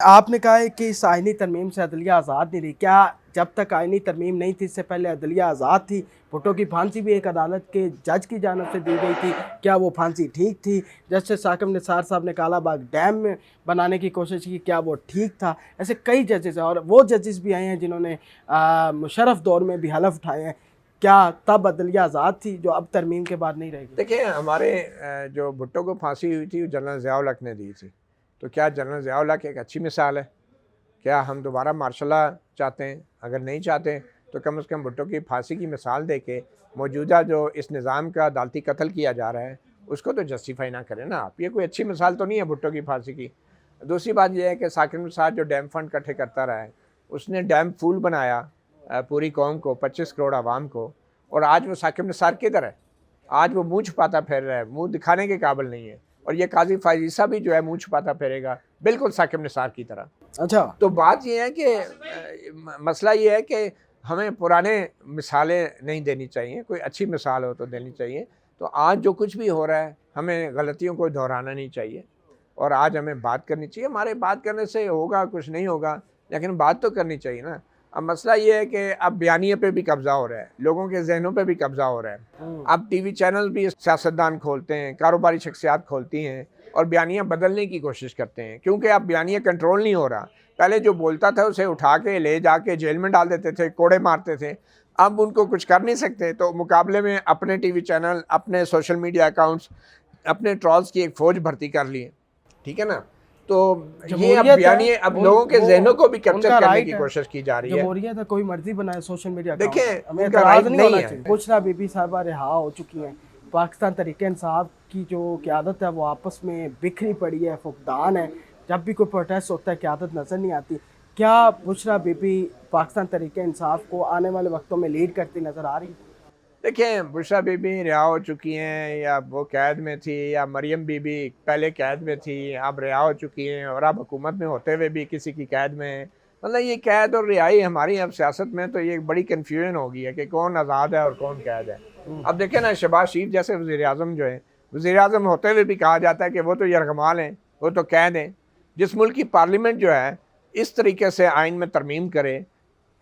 آپ نے کہا ہے کہ اس آئینی ترمیم سے عدلیہ آزاد نہیں رہی، کیا جب تک آئینی ترمیم نہیں تھی اس سے پہلے عدلیہ آزاد تھی؟ بھٹو کی پھانسی بھی ایک عدالت کے جج کی جانب سے دی گئی تھی، کیا وہ پھانسی ٹھیک تھی؟ جسٹس ثاقب نثار صاحب نے کالا باغ ڈیم میں بنانے کی کوشش کی، کیا وہ ٹھیک تھا؟ ایسے کئی ججز ہیں، اور وہ ججز بھی آئے ہیں جنہوں نے مشرف دور میں بھی حلف اٹھائے ہیں، کیا تب عدلیہ آزاد تھی جو اب ترمیم کے بعد نہیں رہے گی؟ دیکھیں، ہمارے جو بھٹو کو پھانسی ہوئی تھی وہ جنرل ضیاء الحق نے دی تھی، تو کیا جنرل ضیاء الحق ایک اچھی مثال ہے؟ کیا ہم دوبارہ مارشل لا چاہتے ہیں؟ اگر نہیں چاہتے تو کم از کم بھٹو کی پھانسی کی مثال دے کے موجودہ جو اس نظام کا عدالتی قتل کیا جا رہا ہے اس کو تو جسٹیفائی نہ کریں نا آپ۔ یہ کوئی اچھی مثال تو نہیں ہے بھٹو کی پھانسی کی۔ دوسری بات یہ ہے کہ ثاقب نثار جو ڈیم فنڈ اکٹھے کرتا رہا ہے، اس نے ڈیم فول بنایا پوری قوم کو، 25 کروڑ عوام کو، اور آج وہ ثاقب نثار کدھر ہے؟ آج وہ منہ چھپاتا پھیر رہا ہے، منہ دکھانے کے قابل نہیں ہے، اور یہ قاضی فائز عیسیٰ بھی جو ہے منہ چھپاتا پھیرے گا بالکل ثاقب نثار کی طرح۔ اچھا، تو بات یہ ہے کہ مسئلہ یہ ہے کہ ہمیں پرانے مثالیں نہیں دینی چاہیے، کوئی اچھی مثال ہو تو دینی چاہیے۔ تو آج جو کچھ بھی ہو رہا ہے ہمیں غلطیوں کو دہرانا نہیں چاہیے، اور آج ہمیں بات کرنی چاہیے۔ ہمارے بات کرنے سے ہوگا کچھ نہیں ہوگا، لیکن بات تو کرنی چاہیے نا۔ اب مسئلہ یہ ہے کہ اب بیانیے پہ بھی قبضہ ہو رہا ہے، لوگوں کے ذہنوں پہ بھی قبضہ ہو رہا ہے۔ اب ٹی وی چینل بھی سیاستدان کھولتے ہیں، کاروباری شخصیات کھولتی ہیں اور بیانیہ بدلنے کی کوشش کرتے ہیں، کیونکہ اب بیانیہ کنٹرول نہیں ہو رہا۔ پہلے جو بولتا تھا اسے اٹھا کے لے جا کے جیل میں ڈال دیتے تھے، کوڑے مارتے تھے، اب ان کو کچھ کر نہیں سکتے، تو مقابلے میں اپنے ٹی وی چینل، اپنے سوشل میڈیا اکاؤنٹس، اپنے ٹرولز کی ایک فوج بھرتی کر لی ہے، ٹھیک ہے نا۔ تو یہ اب بیانیے اب لوگوں کے ذہنوں کو بھی کیپچر کرنے کی کوشش کی جا رہی ہے۔ جمہوریت ہے، کوئی مرضی بنائے سوشل میڈیا اکاؤنٹ، دیکھیں ہمیں ان کا اعتراض رائٹ نہیں ہونا نہیں چاہیے۔ ہے۔ بشریٰ بی بی صاحبہ رہا ہو چکی ہیں، پاکستان تحریک انصاف کی جو قیادت ہے وہ آپس میں بکھری پڑی ہے، فقدان ہے، جب بھی کوئی پروٹیسٹ ہوتا ہے قیادت نظر نہیں آتی۔ کیا بشریٰ بی بی پاکستان تحریک انصاف کو آنے والے وقتوں میں لیڈ کرتی نظر آ رہی ہے؟ دیکھیں، بشریٰ بی بی رہا ہو چکی ہیں، یا وہ قید میں تھی، یا مریم بی بی پہلے قید میں تھی اب رہا ہو چکی ہیں، اور اب حکومت میں ہوتے ہوئے بھی کسی کی قید میں ہیں۔ مطلب یہ قید اور رہائی ہماری اب سیاست میں تو یہ بڑی کنفیوژن ہو گئی ہے کہ کون آزاد ہے اور کون قید ہے۔ اب دیکھیں نا، شہباز شریف جیسے وزیر اعظم جو ہے، وزیر اعظم ہوتے ہوئے بھی کہا جاتا ہے کہ وہ تو یرغمال ہیں، وہ تو قید ہیں۔ جس ملک کی پارلیمنٹ جو ہے اس طریقے سے آئین میں ترمیم کرے،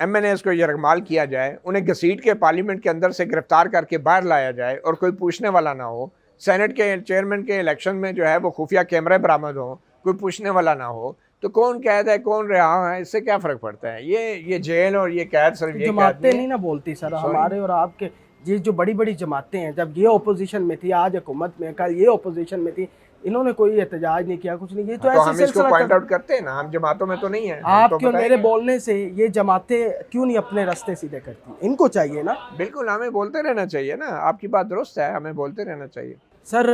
ایم این ایز کو یرغمال کیا جائے، انہیں گھسیٹ کے پارلیمنٹ کے اندر سے گرفتار کر کے باہر لایا جائے اور کوئی پوچھنے والا نہ ہو، سینٹ کے چیئرمین کے الیکشن میں جو ہے وہ خفیہ کیمرے برآمد ہوں، کوئی پوچھنے والا نہ ہو، تو کون قید ہے کون رہا ہے، اس سے کیا فرق پڑتا ہے؟ یہ جیل اور یہ قید صرف یہ قید جماعتیں نہیں نہ بولتی سر، ہمارے اور آپ کے یہ جو بڑی بڑی جماعتیں ہیں، جب یہ اپوزیشن میں تھی، آج حکومت میں، کل یہ اپوزیشن میں تھی، انہوں نے کوئی احتجاج نہیں کیا، کچھ نہیں کیا، تو تو ہم ایسے اس کو سلسلہ پوائنٹ آؤٹ کرتے ہیں نا، ہم جماعتوں میں تو نہیں ہیں۔ آپ کیوں میرے بولنے سے یہ جماعتیں کیوں نہیں اپنے راستے سیدھے کرتی؟ ان کو چاہیے نا۔ بالکل، ہمیں بولتے رہنا چاہیے نا، آپ کی بات درست ہے، ہمیں بولتے رہنا چاہیے۔ سر،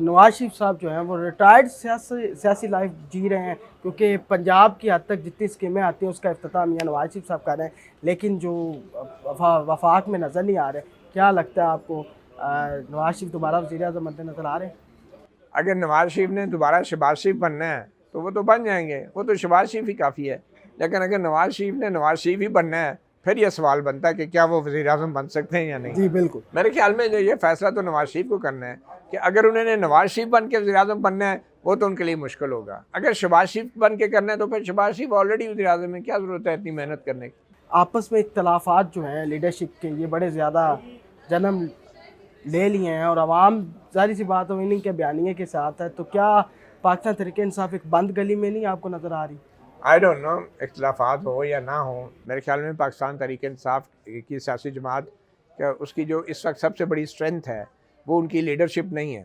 نواز شریف صاحب جو ہیں وہ ریٹائرڈ سیاسی لائف جی رہے ہیں، کیونکہ پنجاب کی حد تک جتنی اسکیمیں آتی ہیں اس کا افتتاح میاں نواز شریف صاحب کر رہے ہیں، لیکن جو وفاق میں نظر نہیں آ رہے۔ کیا لگتا ہے آپ کو نواز شریف دوبارہ وزیر اعظم بنتے نظر آ رہے ہیں؟ اگر نواز شریف نے دوبارہ شہباز شریف بننا ہے تو وہ تو بن جائیں گے، وہ تو شہباز شریف ہی کافی ہے۔ لیکن اگر نواز شریف نے نواز شریف ہی بننا ہے، پھر یہ سوال بنتا ہے کہ کیا وہ وزیر اعظم بن سکتے ہیں یا نہیں۔ جی بالکل، میرے خیال میں جو یہ فیصلہ تو نواز شریف کو کرنا ہے کہ اگر انہوں نے نواز شریف بن کے وزیر اعظم بننا ہے وہ تو ان کے لیے مشکل ہوگا، اگر شہباز شریف بن کے کرنا ہے تو پھر شہباز شریف آلریڈی وزیر اعظم ہے، کیا ضرورت ہے اتنی محنت کرنے کی۔ آپس میں اختلافات جو ہیں لیڈرشپ کے، یہ بڑے زیادہ جنم لے لیے ہیں، اور عوام ظاہر سی بات ہو انہیں کے بیانیے کے ساتھ ہے، تو کیا پاکستان تحریک انصاف ایک بند گلی میں نہیں آپ کو نظر آ رہی؟ آئی ڈونٹ نو، اختلافات ہو یا نہ ہو، میرے خیال میں پاکستان تحریک انصاف کی سیاسی جماعت کہ اس کی جو اس وقت سب سے بڑی اسٹرینتھ ہے وہ ان کی لیڈرشپ نہیں ہے،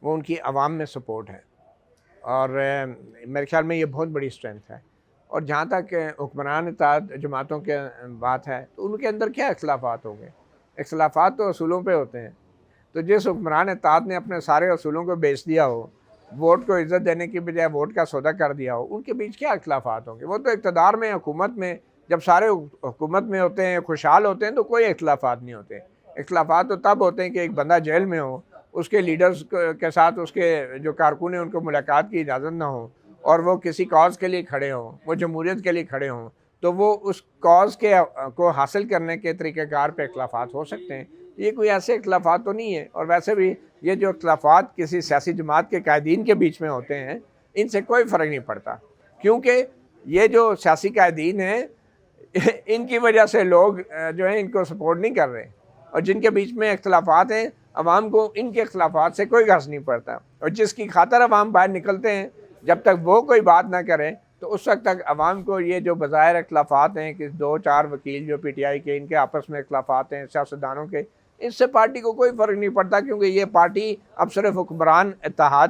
وہ ان کی عوام میں سپورٹ ہے، اور میرے خیال میں یہ بہت بڑی اسٹرینتھ ہے۔ اور جہاں تک حکمران اتحاد جماعتوں کے بات ہے تو ان کے اندر کیا اختلافات ہوں گے؟ اختلافات تو اصولوں پہ ہوتے ہیں، تو جس حکمران اتحاد نے اپنے سارے اصولوں کو بیچ دیا ہو، ووٹ کو عزت دینے کی بجائے ووٹ کا سودا کر دیا ہو، ان کے بیچ کیا اختلافات ہوں گے؟ وہ تو اقتدار میں، حکومت میں، جب سارے حکومت میں ہوتے ہیں، خوشحال ہوتے ہیں، تو کوئی اختلافات نہیں ہوتے۔ اختلافات تو تب ہوتے ہیں کہ ایک بندہ جیل میں ہو، اس کے لیڈرز کے ساتھ اس کے جو کارکن ہیں ان کو ملاقات کی اجازت نہ ہو، اور وہ کسی کاز کے لیے کھڑے ہوں، وہ جمہوریت کے لیے کھڑے ہوں، تو وہ اس کاز کو حاصل کرنے کے طریقہ کار پہ اختلافات ہو سکتے ہیں۔ یہ کوئی ایسے اختلافات تو نہیں ہے، اور ویسے بھی یہ جو اختلافات کسی سیاسی جماعت کے قائدین کے بیچ میں ہوتے ہیں ان سے کوئی فرق نہیں پڑتا، کیونکہ یہ جو سیاسی قائدین ہیں ان کی وجہ سے لوگ جو ہیں ان کو سپورٹ نہیں کر رہے، اور جن کے بیچ میں اختلافات ہیں عوام کو ان کے اختلافات سے کوئی غرض نہیں پڑتا، اور جس کی خاطر عوام باہر نکلتے ہیں جب تک وہ کوئی بات نہ کرے تو اس وقت تک عوام کو یہ جو بظاہر اختلافات ہیں کہ 2-4 وکیل جو پی ٹی آئی کے ان کے آپس میں اختلافات ہیں سیاستدانوں کے، اس سے پارٹی کو کوئی فرق نہیں پڑتا، کیونکہ یہ پارٹی اب صرف حکمران اتحاد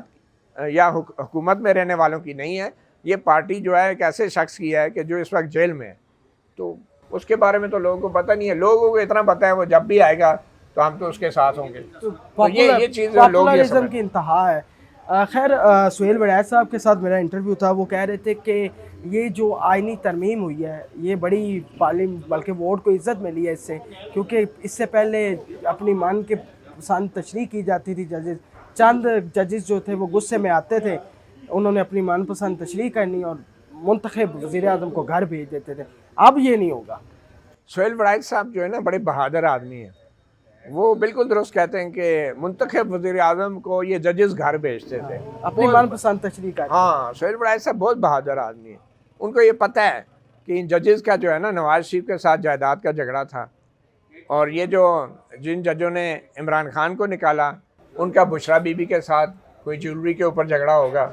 یا حکومت میں رہنے والوں کی نہیں ہے، یہ پارٹی جو ہے ایک ایسے شخص کی ہے کہ جو اس وقت جیل میں ہے، تو اس کے بارے میں تو لوگوں کو پتہ نہیں ہے، لوگوں کو اتنا پتہ ہے وہ جب بھی آئے گا تو ہم تو اس کے ساتھ ہوں گے، تو یہ چیز لوگ یہ پاپولرزم کی انتہا ہے۔ خیر سہیل وڑائچ صاحب کے ساتھ میرا انٹرویو تھا، وہ کہہ رہے تھے کہ یہ جو آئینی ترمیم ہوئی ہے یہ بڑی بلکہ ووٹ کو عزت ملی ہے اس سے، کیونکہ اس سے پہلے اپنی من کے پسند تشریح کی جاتی تھی، ججز چند ججز جو تھے وہ غصے میں آتے تھے، انہوں نے اپنی من پسند تشریح کرنی اور منتخب وزیر اعظم کو گھر بھیج دیتے تھے، اب یہ نہیں ہوگا۔ سہیل وڑائچ صاحب جو ہے نا بڑے بہادر آدمی ہیں، وہ بالکل درست کہتے ہیں کہ منتخب وزیر اعظم کو یہ ججز گھر بھیجتے تھے اپنی من پسند تشریح کرتے۔ ہاں، سہیل وڑائچ صاحب بہت بہادر آدمی ہیں، ان کو یہ پتہ ہے کہ ان ججز کا جو ہے نا نواز شریف کے ساتھ جائیداد کا جھگڑا تھا، اور یہ جو جن ججوں نے عمران خان کو نکالا ان کا بشرا بی بی کے ساتھ کوئی جیولری کے اوپر جھگڑا ہوگا،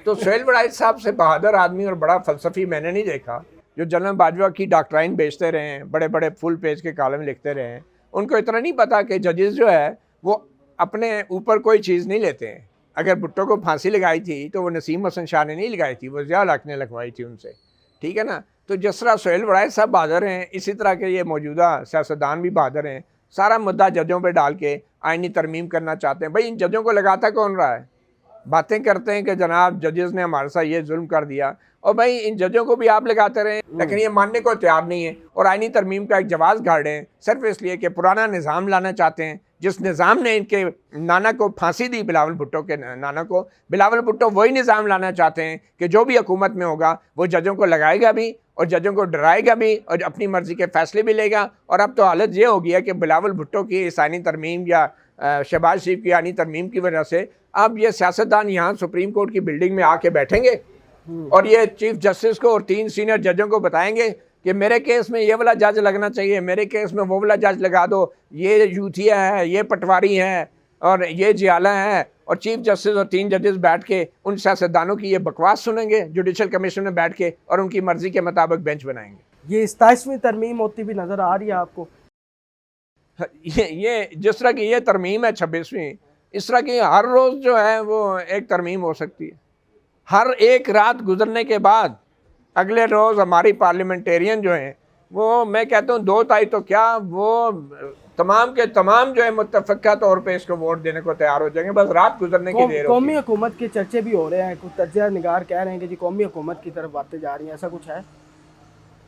تو سہیل وڑائچ صاحب سے بہادر آدمی اور بڑا فلسفی میں نے نہیں دیکھا، جو جنرل باجوہ کی ڈاکٹرائن بیچتے رہے ہیں، بڑے بڑے فل پیج کے کالم لکھتے رہے ہیں، ان کو اتنا نہیں پتا کہ ججز جو ہے وہ اپنے اوپر کوئی چیز نہیں لیتے ہیں۔ اگر بھٹو کو پھانسی لگائی تھی تو وہ نسیم حسن شاہ نے نہیں لگائی تھی، وہ ضیاء الحق نے لگوائی تھی ان سے، ٹھیک ہے نا؟ تو جس طرح سہیل وڑائچ صاحب بہادر ہیں، اسی طرح کے یہ موجودہ سیاستدان بھی بہادر ہیں، سارا مدعا ججوں پہ ڈال کے آئینی ترمیم کرنا چاہتے ہیں۔ بھائی ان ججوں کو لگاتا کون رہا ہے؟ باتیں کرتے ہیں کہ جناب ججز نے ہمارے ساتھ یہ ظلم کر دیا، اور بھائی ان ججوں کو بھی آپ لگاتے رہیں، لیکن یہ ماننے کو تیار نہیں ہے اور آئینی ترمیم کا ایک جواز گھاڑ ہیں صرف اس لیے کہ پرانا نظام لانا چاہتے ہیں، جس نظام نے ان کے نانا کو پھانسی دی، بلاول بھٹو کے نانا کو۔ بلاول بھٹو وہی نظام لانا چاہتے ہیں کہ جو بھی حکومت میں ہوگا وہ ججوں کو لگائے گا بھی اور ججوں کو ڈرائے گا بھی اور اپنی مرضی کے فیصلے بھی لے گا، اور اب تو حالت یہ ہو گیا کہ بلاول بھٹو کی اس آئینی ترمیم یا شہباز شریف کی آئینی ترمیم کی وجہ سے اب یہ سیاستدان یہاں سپریم کورٹ کی بلڈنگ میں آ کے بیٹھیں گے اور یہ چیف جسٹس کو اور 3 سینئر ججوں کو بتائیں گے کہ میرے کیس میں یہ والا جج لگنا چاہیے، میرے کیس میں وہ والا جج لگا دو، یہ یوتھیا ہے، یہ پٹواری ہے اور یہ جیالہ ہے، اور چیف جسٹس اور 3 ججز بیٹھ کے ان سیاستدانوں کی یہ بکواس سنیں گے جوڈیشل کمیشن میں بیٹھ کے اور ان کی مرضی کے مطابق بینچ بنائیں گے۔ یہ 27ویں ترمیم ہوتی بھی نظر آ رہی ہے آپ کو؟ یہ جس طرح کی یہ ترمیم ہے 26ویں، اس طرح کی ہر روز جو ہے وہ ایک ترمیم ہو سکتی ہے۔ ہر ایک رات گزرنے کے بعد اگلے روز ہماری پارلیمنٹیرین جو ہیں وہ، میں کہتا ہوں 2 تاریخ تو کیا، وہ تمام کے تمام جو ہے متفقہ طور پہ اس کو ووٹ دینے کو تیار ہو جائیں گے، بس رات گزرنے کی دیر ہوتی ہے۔ قومی حکومت کے چرچے بھی ہو رہے ہیں، کچھ تجزیہ نگار کہہ رہے ہیں کہ جی قومی حکومت کی طرف باتیں جا رہی ہیں، ایسا کچھ ہے؟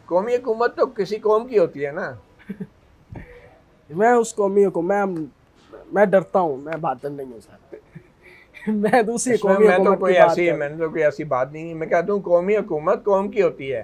قومی حکومت تو کسی قوم کی ہوتی ہے نا۔ میں اس قومی حکومت میں ڈرتا ہوں، میں بہادر نہیں ہوں سر، میں دوسری قومی میں تو حکومت کوئی کی بات ایسی میں نے تو کوئی ایسی بات نہیں، میں کہتا ہوں قومی حکومت قوم کی ہوتی ہے۔